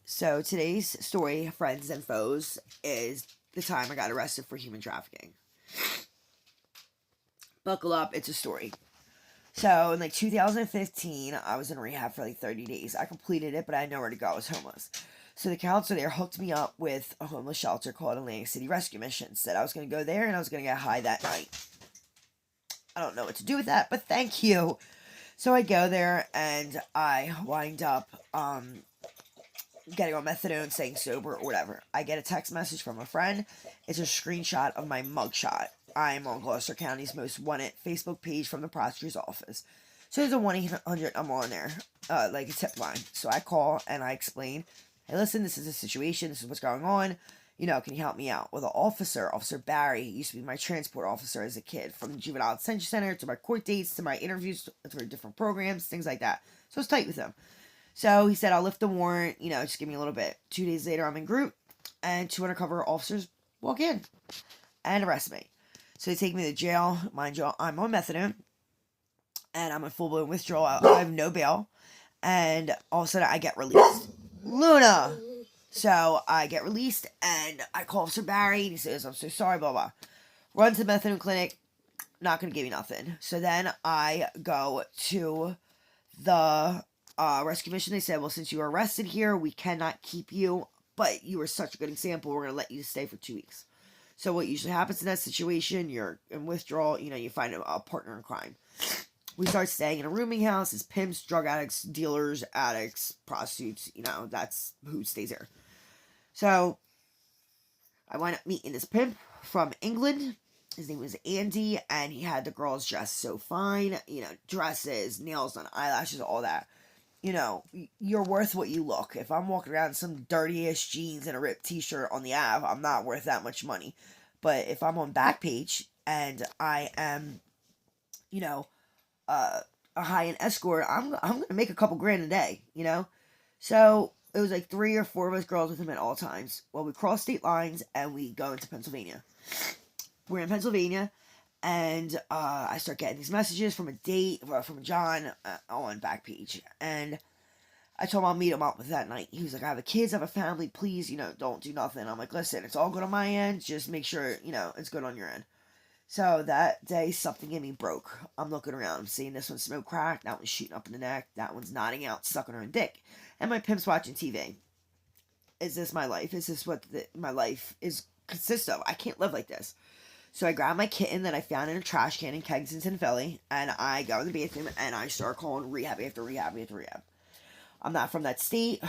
So today's story, friends and foes, is the time I got arrested for human trafficking. Buckle up, it's a story. So in 2015, I was in rehab for 30 days. I completed it, but I had nowhere to go. I was homeless. So the counselor there hooked me up with a homeless shelter called Atlantic City Rescue Mission. Said I was going to go there and I was going to get high that night. I don't know what to do with that, but thank you. So I go there and I wind up getting on methadone, staying sober, or whatever. I get a text message from a friend. It's a screenshot of my mugshot. I'm on Gloucester County's most wanted Facebook page from the prosecutor's office. So there's a 1-800 I'm on there, like a tip line. So I call and I explain, hey, listen, this is a situation. This is what's going on. Can you help me out? Well, the Officer Barry, used to be my transport officer as a kid, from the Juvenile Detention Center to my court dates to my interviews for different programs, things like that. So it's tight with him. So he said, I'll lift the warrant, just give me a little bit. 2 days later, I'm in group, and two undercover officers walk in and arrest me. So they take me to jail. Mind you, I'm on methadone, and I'm in full-blown withdrawal. I have no bail, and all of a sudden, I get released. Luna! So I get released, and I call Officer Barry, and he says, I'm so sorry, blah, blah. Run to the methadone clinic, not going to give you nothing. So then I go to the rescue mission. They said, well, since you were arrested here, we cannot keep you, but you were such a good example, we're going to let you stay for 2 weeks. So what usually happens in that situation, you're in withdrawal, you find a partner in crime. We start staying in a rooming house. It's pimps, drug addicts, dealers, addicts, prostitutes, that's who stays there. So I wind up meeting this pimp from England. His name was Andy, and he had the girls dressed so fine, dresses, nails done, eyelashes, all that. You're worth what you look. If I'm walking around in some dirty-ish jeans and a ripped t-shirt on the Ave, I'm not worth that much money. But if I'm on Backpage and I am, a high-end escort, I'm going to make a couple grand a day, So it was 3 or 4 of us girls with him at all times. Well, we cross state lines and we go into Pennsylvania. We're in Pennsylvania, and I start getting these messages from from John on Backpage. And I told him I'll meet him up with that night. He was like, I have kids, I have a family, please, don't do nothing. I'm like, listen, it's all good on my end, just make sure, it's good on your end. So that day, something in me broke. I'm looking around, I'm seeing this one smoke crack, that one's shooting up in the neck, that one's nodding out, sucking her dick. And my pimp's watching TV. Is this my life? Is this what my life consists of? I can't live like this. So I grab my kitten that I found in a trash can in Kensington, Philly, and I go in the bathroom and I start calling rehab after rehab after rehab. I'm not from that state.